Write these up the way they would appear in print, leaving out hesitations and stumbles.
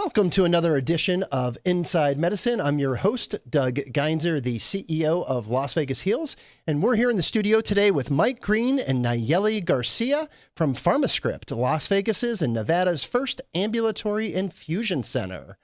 Welcome to another edition of Inside Medicine. I'm your host, Doug Geinzer, the CEO of Las Vegas Heals, and we're here in the studio today with Mike Green and Nayla Garcia from PharmaScript, Las Vegas's and Nevada's first ambulatory infusion center.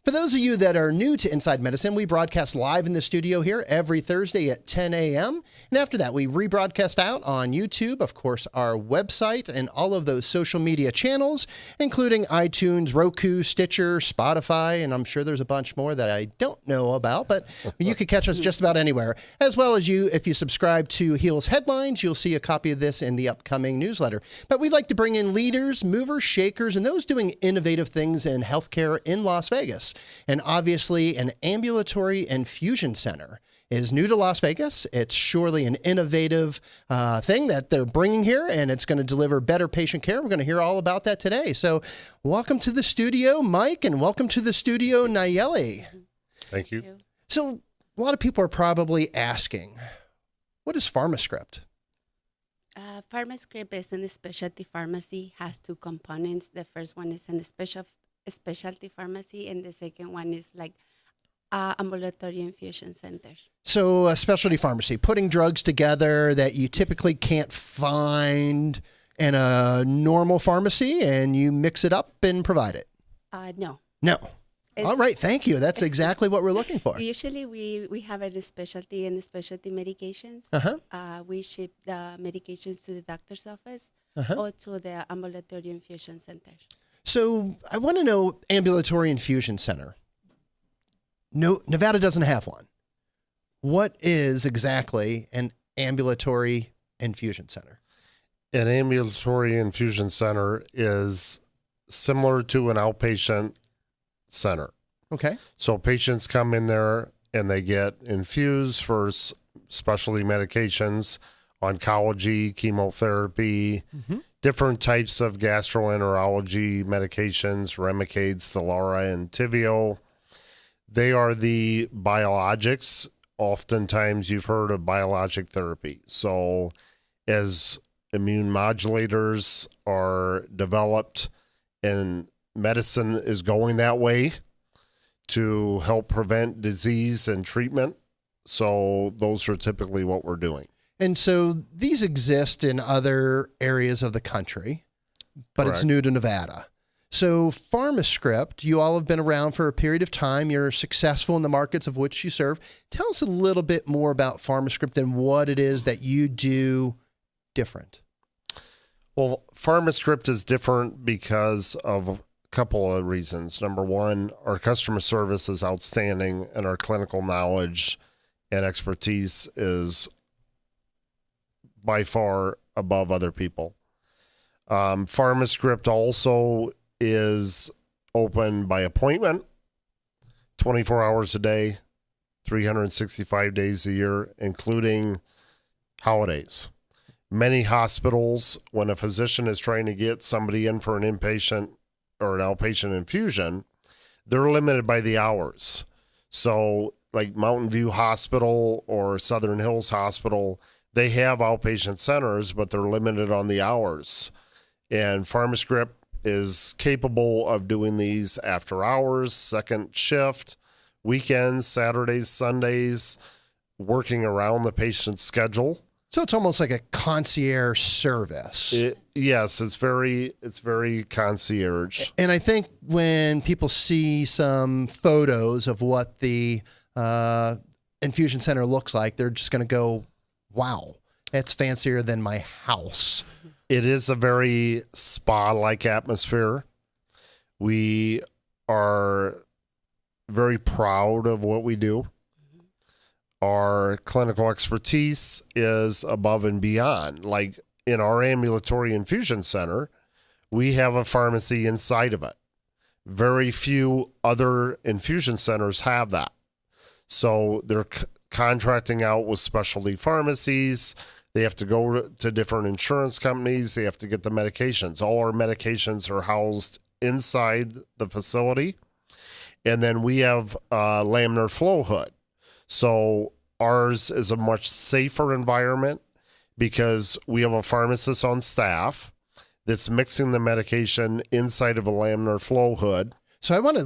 For those of you that are new to Inside Medicine, we broadcast live in the studio here every Thursday at 10 a.m. And after that, we rebroadcast out on YouTube, of course, our website, and all of those social media channels, including iTunes, Roku, Stitcher, Spotify, and I'm sure there's a bunch more that I don't know about, but you can catch us just about anywhere. As well as if you subscribe to Heals Headlines, you'll see a copy of this in the upcoming newsletter. But we'd like to bring in leaders, movers, shakers, and those doing innovative things in healthcare in Las Vegas. And obviously, an ambulatory infusion center is new to Las Vegas. It's surely an innovative thing that they're bringing here, and it's going to deliver better patient care. We're going to hear all about that today. So welcome to the studio, Mike, and welcome to the studio, Nayeli. Thank you. So a lot of people are probably asking, what is PharmaScript? PharmaScript is in a specialty pharmacy, has two components. The first one is in a specialty pharmacy, and the second one is like ambulatory infusion center. So a specialty pharmacy, putting drugs together that you typically can't find in a normal pharmacy, and you mix it up and provide it. No. All right, thank you. That's exactly what we're looking for. Usually we have a specialty and specialty medications. We ship the medications to the doctor's office or to the ambulatory infusion center. So I want to know, ambulatory infusion center. No, Nevada doesn't have one. What is exactly an ambulatory infusion center? An ambulatory infusion center is similar to an outpatient center. Okay. So patients come in there and they get infused for specialty medications, oncology, chemotherapy, different types of gastroenterology medications, Remicade, Stelara, and Tivio. They are the biologics. Oftentimes you've heard of biologic therapy. So as immune modulators are developed and medicine is going that way to help prevent disease and treatment. So those are typically what we're doing. And so these exist in other areas of the country, but Correct. It's new to Nevada. So PharmaScript, you all have been around for a period of time. You're successful in the markets of which you serve. Tell us a little bit more about PharmaScript and what it is that you do different. Well, PharmaScript is different because of a couple of reasons. Number one, our customer service is outstanding, and our clinical knowledge and expertise is by far above other people. PharmaScript also is open by appointment, 24 hours a day, 365 days a year, including holidays. Many hospitals, when a physician is trying to get somebody in for an inpatient or an outpatient infusion, they're limited by the hours. So like Mountain View Hospital or Southern Hills Hospital, they have outpatient centers, but they're limited on the hours. And PharmaScript is capable of doing these after hours, second shift, weekends, Saturdays, Sundays, working around the patient's schedule. So it's almost like a concierge service. Yes, it's very concierge. And I think when people see some photos of what the infusion center looks like, they're just going to go, wow, it's fancier than my house. It is a very spa-like atmosphere. We are very proud of what we do. Our clinical expertise is above and beyond. Like in our ambulatory infusion center, we have a pharmacy inside of it. Very few other infusion centers have that. So they're contracting out with specialty pharmacies. They have to go to different insurance companies. They have to get the medications. All our medications are housed inside the facility. And then we have a laminar flow hood. So ours is a much safer environment because we have a pharmacist on staff that's mixing the medication inside of a laminar flow hood. So I want to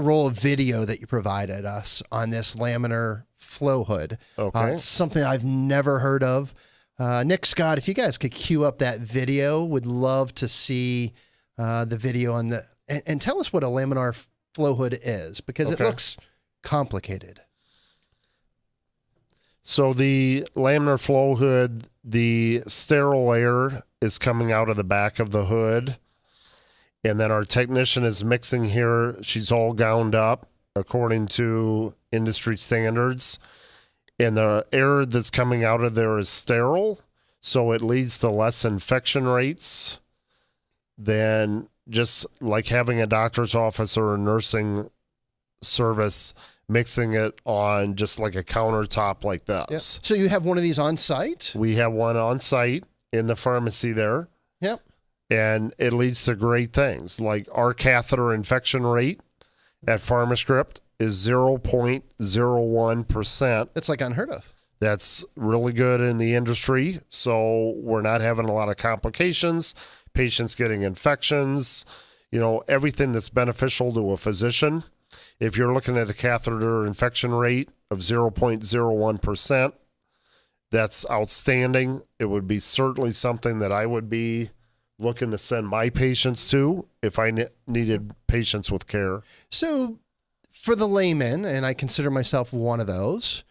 roll a video that you provided us on this laminar flow hood. Okay. It's something I've never heard of. Nick, Scott, if you guys could cue up that video, would love to see the video on and tell us what a laminar flow hood is, because it looks complicated. So the laminar flow hood, the sterile air is coming out of the back of the hood. And then our technician is mixing here. She's all gowned up according to industry standards. And the air that's coming out of there is sterile. So it leads to less infection rates than just like having a doctor's office or a nursing service mixing it on just like a countertop like this. Yep. So you have one of these on site? We have one on site in the pharmacy there. Yep. And it leads to great things. Like our catheter infection rate at PharmaScript is 0.01%. That's like unheard of. That's really good in the industry. So we're not having a lot of complications, patients getting infections, everything that's beneficial to a physician. If you're looking at a catheter infection rate of 0.01%, that's outstanding. It would be certainly something that I would be looking to send my patients to if I needed patients with care. So for the layman, and I consider myself one of those,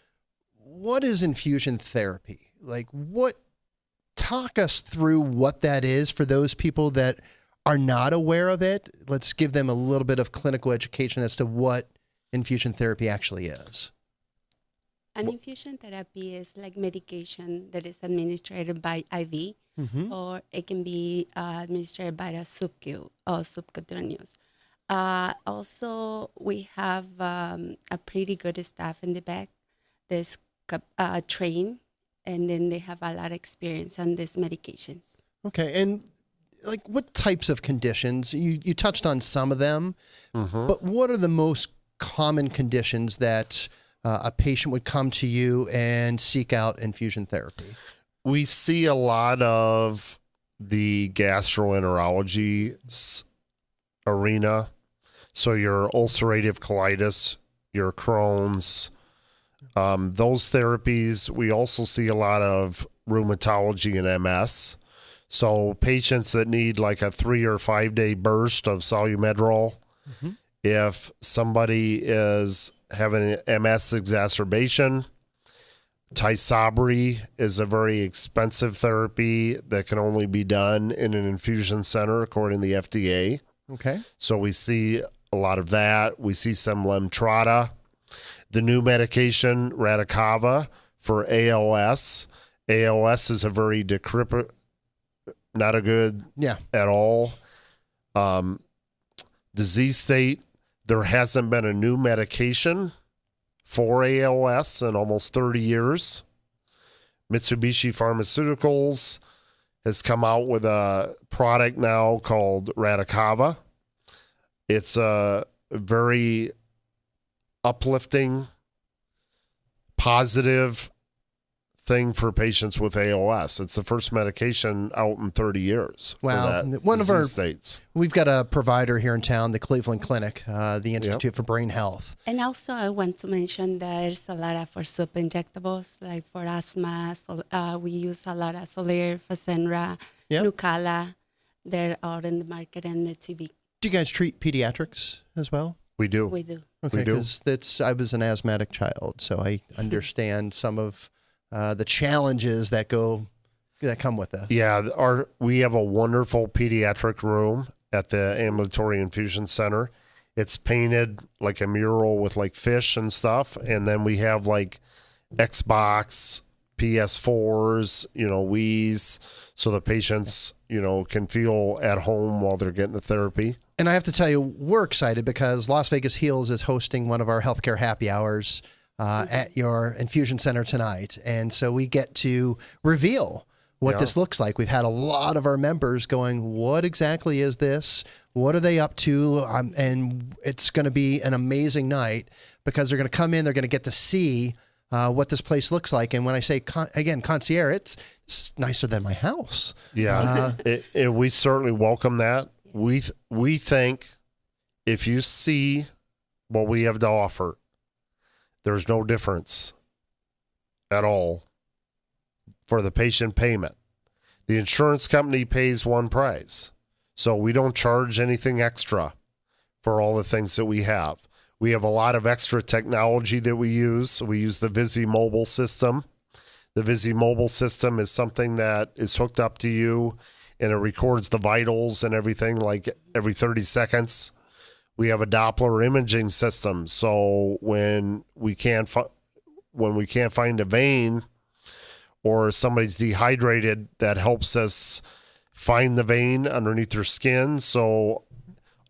what is infusion therapy? Talk us through what that is for those people that are not aware of it. Let's give them a little bit of clinical education as to what infusion therapy actually is. An infusion therapy is like medication that is administered by IV, or it can be administered by a subQ or subcutaneous. Also, we have a pretty good staff in the back that's trained, and then they have a lot of experience on these medications. Okay, and what types of conditions? You touched on some of them, but what are the most common conditions that a patient would come to you and seek out infusion therapy? We see a lot of the gastroenterology arena. So your ulcerative colitis, your Crohn's, those therapies. We also see a lot of rheumatology and MS. So patients that need like a 3 or 5 day burst of Solumedrol, if somebody is having an MS exacerbation, Tysabri is a very expensive therapy that can only be done in an infusion center according to the FDA. Okay. So we see a lot of that. We see some Lemtrada. The new medication, Radicava, for ALS. ALS is a very not a good at all disease state. There hasn't been a new medication for ALS in almost 30 years. Mitsubishi Pharmaceuticals has come out with a product now called Radicava. It's a very uplifting, positive thing for patients with ALS. It's the first medication out in 30 years. Wow. One of our states. We've got a provider here in town, the Cleveland Clinic, the Institute for Brain Health. And also I want to mention there's a lot of for soup injectables, like for asthma. So, we use a lot of Xolair, Fasenra, Nucala. They're out in the market and the TV. Do you guys treat pediatrics as well? We do. We do. Okay, because I was an asthmatic child, so I understand some of the challenges that come with this. Yeah, we have a wonderful pediatric room at the Ambulatory Infusion Center. It's painted like a mural with like fish and stuff, and then we have like Xbox, PS4s, Wii's, so the patients, can feel at home while they're getting the therapy. And I have to tell you, we're excited because Las Vegas Heals is hosting one of our healthcare happy hours at your infusion center tonight. And so we get to reveal what this looks like. We've had a lot of our members going, what exactly is this? What are they up to? And it's going to be an amazing night because they're going to come in, they're going to get to see what this place looks like. And when I say, Concierge, it's nicer than my house. Yeah, we certainly welcome that. We think if you see what we have to offer, there's no difference at all for the patient payment. The insurance company pays one price, so we don't charge anything extra for all the things that we have. We have a lot of extra technology that we use. We use the Visi mobile system. The Visi mobile system is something that is hooked up to you, and it records the vitals and everything like every 30 seconds. We have a Doppler imaging system, so when we can't find a vein or somebody's dehydrated, that helps us find the vein underneath their skin. So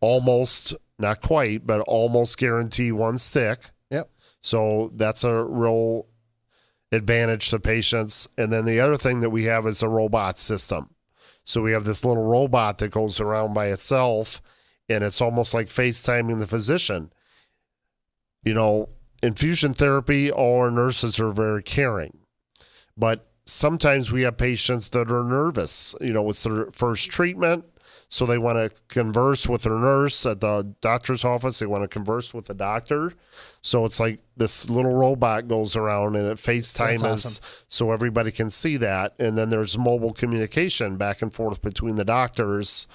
almost, not quite, but almost guarantee one stick. Yep. So that's a real advantage to patients. And then the other thing that we have is a robot system. So we have this little robot that goes around by itself, and it's almost like FaceTiming the physician. You know, infusion therapy, all our nurses are very caring. But sometimes we have patients that are nervous. You know, it's their first treatment, so they want to converse with their nurse at the doctor's office. They want to converse with the doctor. So it's like this little robot goes around and it FaceTimes awesome. so everybody can see that. And then there's mobile communication back and forth between the doctors.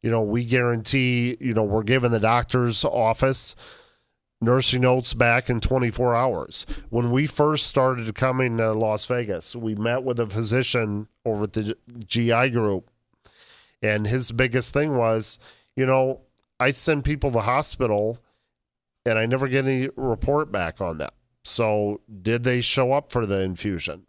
You know, we guarantee, you know, we're giving the doctor's office nursing notes back in 24 hours. When we first started coming to Las Vegas, we met with a physician over at the GI group, and his biggest thing was, you know, I send people to the hospital and I never get any report back on that. So did they show up for the infusion?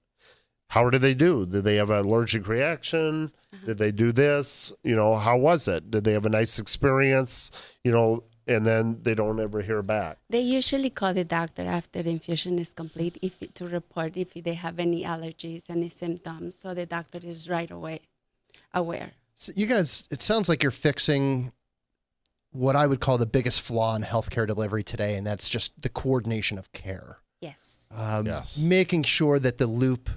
How did they do? Did they have an allergic reaction? Did they do this? You know, how was it? Did they have a nice experience? You know, and then they don't ever hear back. They usually call the doctor after the infusion is complete to report if they have any allergies, any symptoms. So the doctor is right away aware. So you guys, it sounds like you're fixing what I would call the biggest flaw in healthcare delivery today, and that's just the coordination of care. Yes. Yes. Making sure that the loop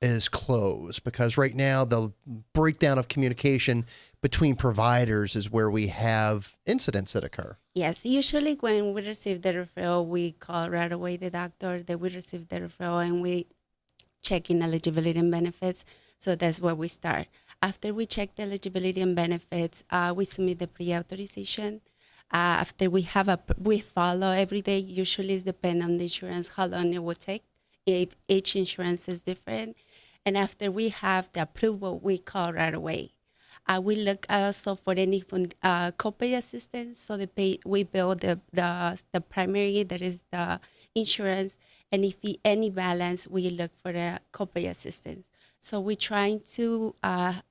is closed, because right now the breakdown of communication between providers is where we have incidents that occur. Yes, usually when we receive the referral, we call right away the doctor that we receive the referral and we check in eligibility and benefits. So that's where we start. After we check the eligibility and benefits, we submit the pre-authorization. After we follow every day. Usually it's depend on the insurance, how long it will take. If each insurance is different. And after we have the approval, we call right away. We look also for any copay assistance. So we bill the primary, that is the insurance, and if any balance, we look for the copay assistance. So we're trying to have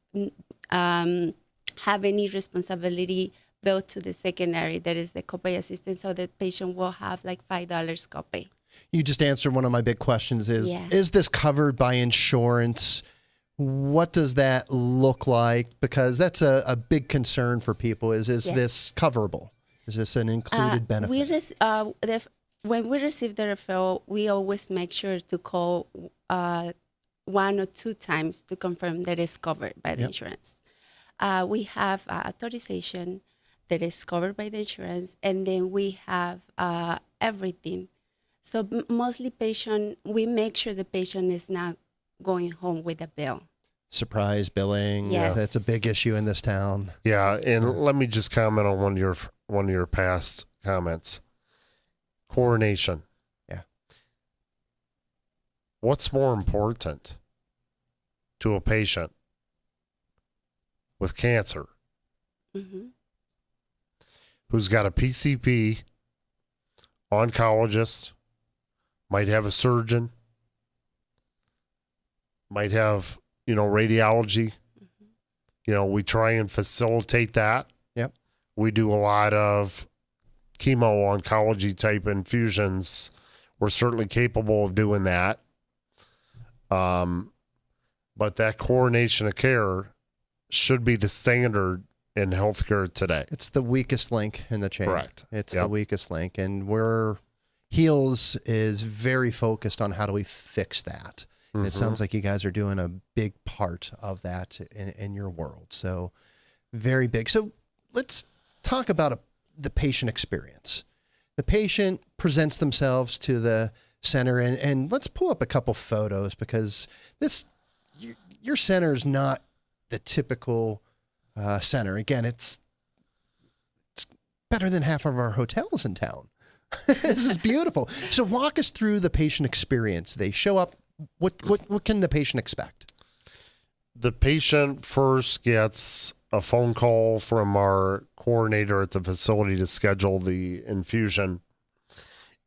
any responsibility billed to the secondary, that is the copay assistance, so the patient will have like $5 copay. You just answered one of my big questions is this covered by insurance? What does that look like? Because that's a big concern for people. Is this coverable? Is this an included benefit? When we receive the referral, we always make sure to call 1 or 2 times to confirm that it's covered by the insurance. We have authorization that is covered by the insurance, and then we have everything. So mostly we make sure the patient is not going home with a bill. Surprise billing. Yes. That's a big issue in this town. Yeah, and let me just comment on one of your past comments. Coronation. Yeah. What's more important to a patient with cancer who's got a PCP, oncologist, might have a surgeon, might have, radiology. We try and facilitate that. Yep. We do a lot of chemo oncology type infusions. We're certainly capable of doing that. But that coordination of care should be the standard in healthcare today. It's the weakest link in the chain. Correct. It's the weakest link. And Heals is very focused on how do we fix that. And it sounds like you guys are doing a big part of that in your world. So very big. So let's talk about the patient experience. The patient presents themselves to the center, and let's pull up a couple photos, because your center is not the typical center. Again, it's better than half of our hotels in town. This is beautiful. So walk us through the patient experience. They show up. What can the patient expect? The patient first gets a phone call from our coordinator at the facility to schedule the infusion.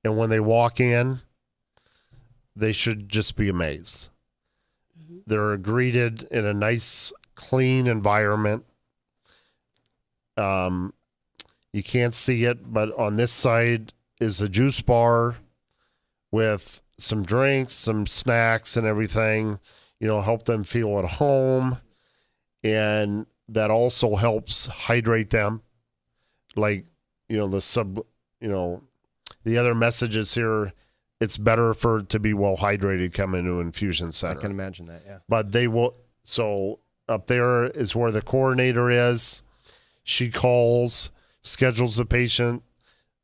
And when they walk in, they should just be amazed. Mm-hmm. They're greeted in a nice, clean environment. You can't see it, but on this side is a juice bar with some drinks, some snacks and everything, help them feel at home. And that also helps hydrate them. Like, the other messages here, it's better to be well hydrated coming to an infusion center. I can imagine that, yeah. But so up there is where the coordinator is. She calls, schedules the patient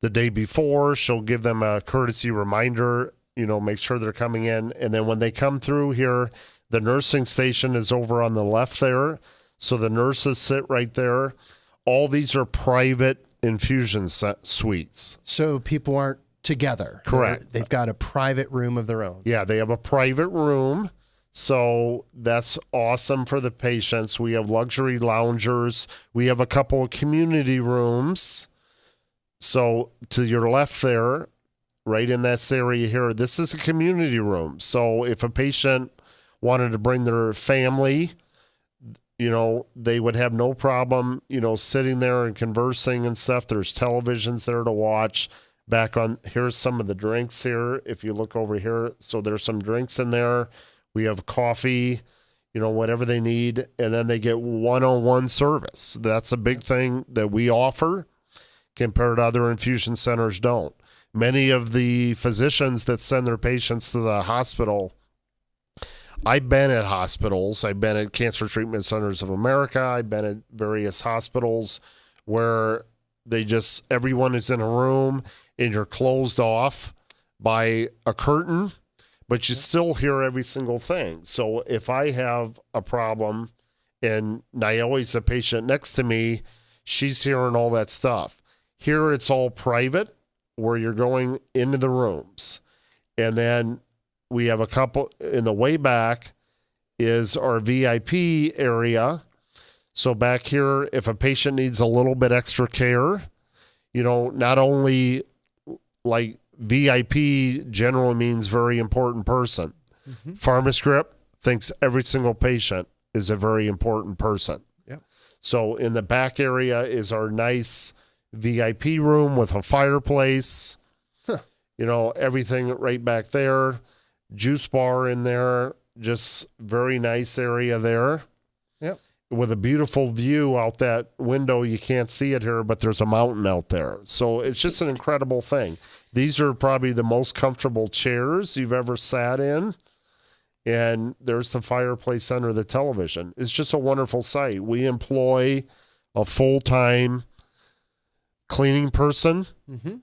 the day before. She'll give them a courtesy reminder, make sure they're coming in. And then when they come through here, the nursing station is over on the left there. So the nurses sit right there. All these are private infusion suites. So people aren't together. Correct. They've got a private room of their own. Yeah, they have a private room. So that's awesome for the patients. We have luxury loungers. We have a couple of community rooms. So to your left there, right in this area here, this is a community room. So if a patient wanted to bring their family, they would have no problem, sitting there and conversing and stuff. There's televisions there to watch. Here's some of the drinks here. If you look over here, so there's some drinks in there. We have coffee, whatever they need. And then they get one-on-one service. That's a big thing that we offer compared to other infusion centers don't. Many of the physicians that send their patients to the hospital, I've been at hospitals. I've been at Cancer Treatment Centers of America. I've been at various hospitals where everyone is in a room and you're closed off by a curtain, but you still hear every single thing. So if I have a problem and Nayela's a patient next to me, she's hearing all that stuff. Here it's all private where you're going into the rooms. And then we have a couple in the way back is our VIP area. So back here, if a patient needs a little bit extra care, not only like VIP generally means very important person. Mm-hmm. PharmaScript thinks every single patient is a very important person. Yeah. So in the back area is our nice VIP room with a fireplace, everything right back there. Juice bar in there, just very nice area there. Yep. With a beautiful view out that window. You can't see it here, but there's a mountain out there. So it's just an incredible thing. These are probably the most comfortable chairs you've ever sat in. And there's the fireplace under the television. It's just a wonderful site. We employ a full-time cleaning person. Mm-hmm.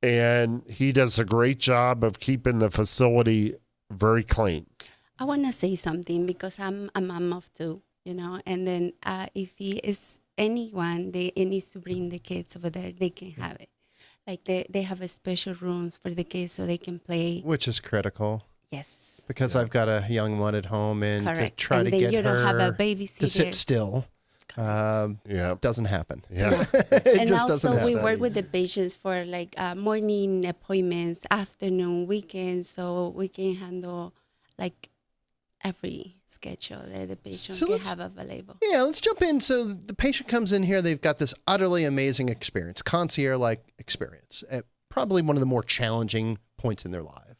And he does a great job of keeping the facility very clean. I want to say something because I'm a mom of two, and then if he is anyone, it needs to bring the kids over there, they can have it. Like they have a special rooms for the kids so they can play. Which is critical. Yes. Because I've got a young one at home, and correct. to try and to then get you don't her have a babysitter to sit still. Doesn't happen. Yeah. It and just also doesn't happen. we work with the patients for like morning appointments, afternoon, weekends, so we can handle like every schedule that the patient can have available. Yeah, let's jump in. So the patient comes in here, they've got this utterly amazing experience, concierge-like experience, at probably one of the more challenging points in their life.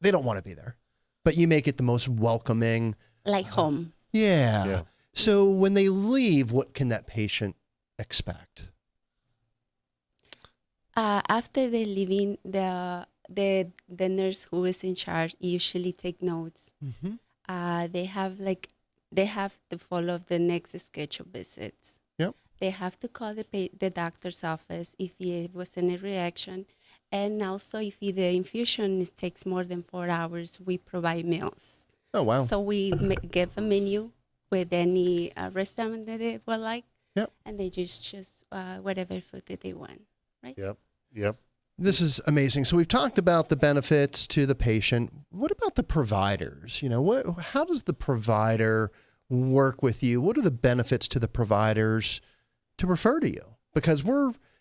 They don't want to be there, but you make it the most welcoming. Like home. Yeah. So when they leave, what can that patient expect? After they're leaving, the nurse who is in charge usually take notes. Mm-hmm. They have to follow the next schedule visits. Yep. They have to call the doctor's office if it was any reaction. And also, if the infusion takes more than 4 hours, we provide meals. Oh, wow. So we give a menu with any restaurant that they would like. Yep. And they just choose whatever food that they want, right? Yep. This is amazing. So we've talked about the benefits to the patient. What about the providers? How does the provider work with you? What are the benefits to the providers to refer to you? Because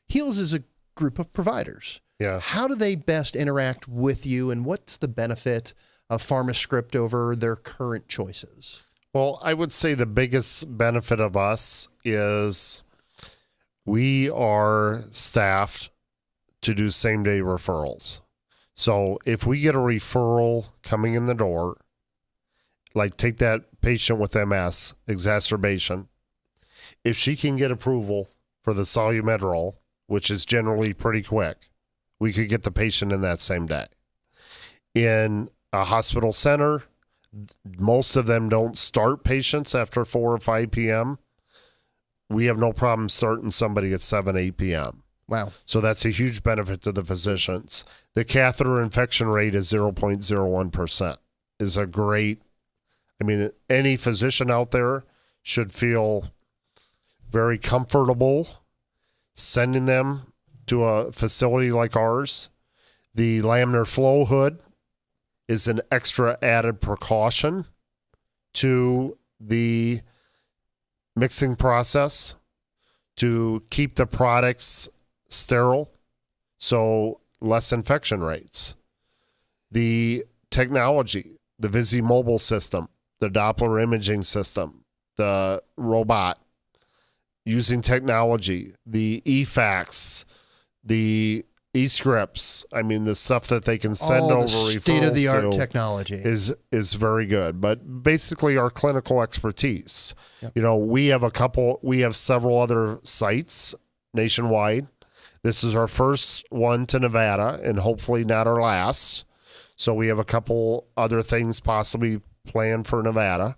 Heals is a group of providers. Yeah. How do they best interact with you, and what's the benefit of PharmaScript over their current choices? Well, I would say the biggest benefit of us is we are staffed to do same-day referrals. So if we get a referral coming in the door, like take that patient with MS, exacerbation, if she can get approval for the Solu-Medrol, which is generally pretty quick, we could get the patient in that same day. In a hospital center, most of them don't start patients after 4 or 5 p.m. We have no problem starting somebody at 7, 8 p.m. Wow. So that's a huge benefit to the physicians. The catheter infection rate is 0.01%. Is a great, any physician out there should feel very comfortable sending them to a facility like ours. The laminar flow hood is an extra added precaution to the mixing process to keep the products sterile, so less infection rates. The technology, the VisiMobile system, the Doppler imaging system, the robot, using technology, the eFax, the eScripts, the stuff that they can send All over the state-of-the-art to technology is very good. But basically our clinical expertise. Yep. We have several other sites nationwide. This is our first one to Nevada and hopefully not our last. So we have a couple other things possibly planned for Nevada.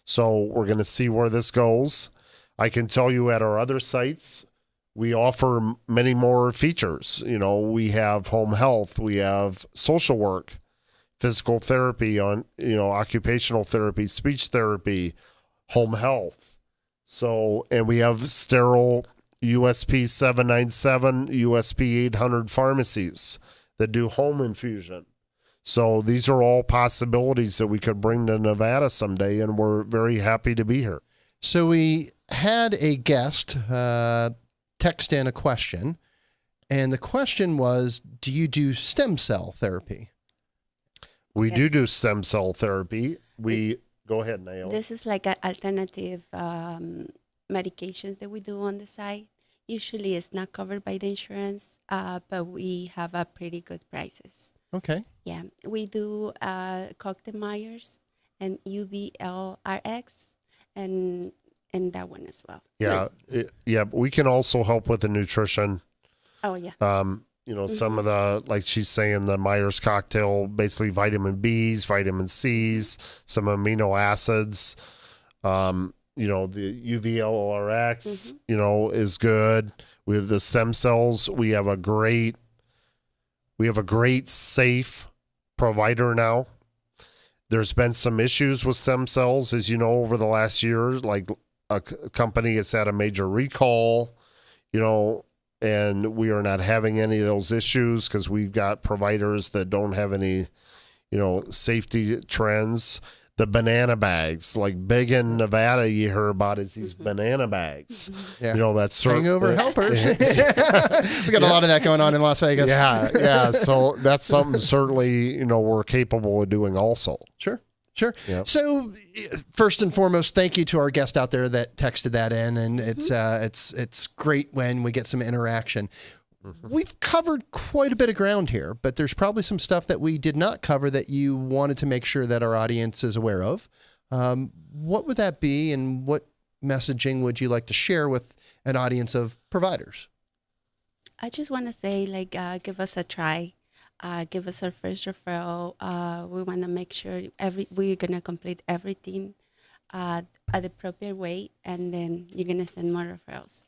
So we're going to see where this goes. I can tell you at our other sites, we offer many more features. We have home health, we have social work, physical therapy, occupational therapy, speech therapy, home health. So, and we have sterile USP 797, USP 800 pharmacies that do home infusion. So these are all possibilities that we could bring to Nevada someday, and we're very happy to be here. So we had a guest text in a question, and the question was, do you do stem cell therapy? We do stem cell therapy. Go ahead, Nayla. This is like an alternative medications that we do on the side. Usually it's not covered by the insurance, but we have a pretty good prices. Okay. Yeah, we do Cocktail-Myers and UVLRX and that one as well. Yeah, we can also help with the nutrition. Oh, yeah. Some of the, like she's saying, the Myers cocktail, basically vitamin Bs, vitamin Cs, some amino acids. The UVLRX, is good. With the stem cells, we have a great safe provider now. There's been some issues with stem cells, as you know, over the last year. Like a company has had a major recall, and we are not having any of those issues because we've got providers that don't have any, safety trends. The banana bags, like big in Nevada, you hear about is these banana bags. Yeah. That's hangover helpers. We got a lot of that going on in Las Vegas. Yeah. So that's something certainly, we're capable of doing also. Sure. Yep. So first and foremost, thank you to our guest out there that texted that in, and it's great when we get some interaction. We've covered quite a bit of ground here, but there's probably some stuff that we did not cover that you wanted to make sure that our audience is aware of. What would that be, and what messaging would you like to share with an audience of providers? I just want to say, give us a try. Give us our first referral. We want to make sure we're going to complete everything at the proper way, and then you're going to send more referrals.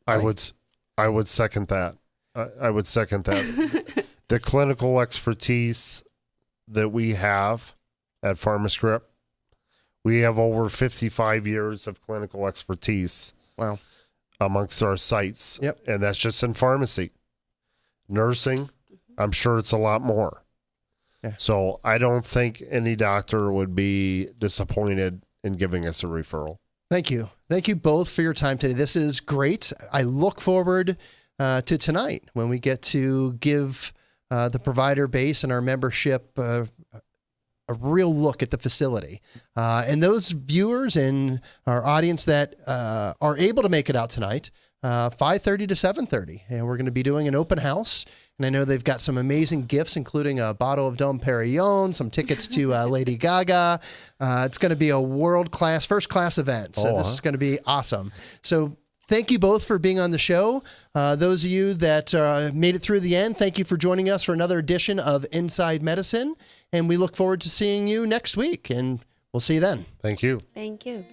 I would second that. I would second that. The clinical expertise that we have at PharmaScript, we have over 55 years of clinical expertise. Wow. Amongst our sites. Yep. And that's just in pharmacy. Nursing, I'm sure it's a lot more. Yeah. So I don't think any doctor would be disappointed in giving us a referral. Thank you. Thank you both for your time today. This is great. I look forward to tonight when we get to give the provider base and our membership a real look at the facility. And those viewers and our audience that are able to make it out tonight, 5:30 to 7:30. And we're going to be doing an open house. And I know they've got some amazing gifts, including a bottle of Dom Perignon, some tickets to Lady Gaga. It's going to be a world-class, first-class event. So this is going to be awesome. So thank you both for being on the show. Those of you that made it through the end, thank you for joining us for another edition of Inside Medicine. And we look forward to seeing you next week. And we'll see you then. Thank you. Thank you.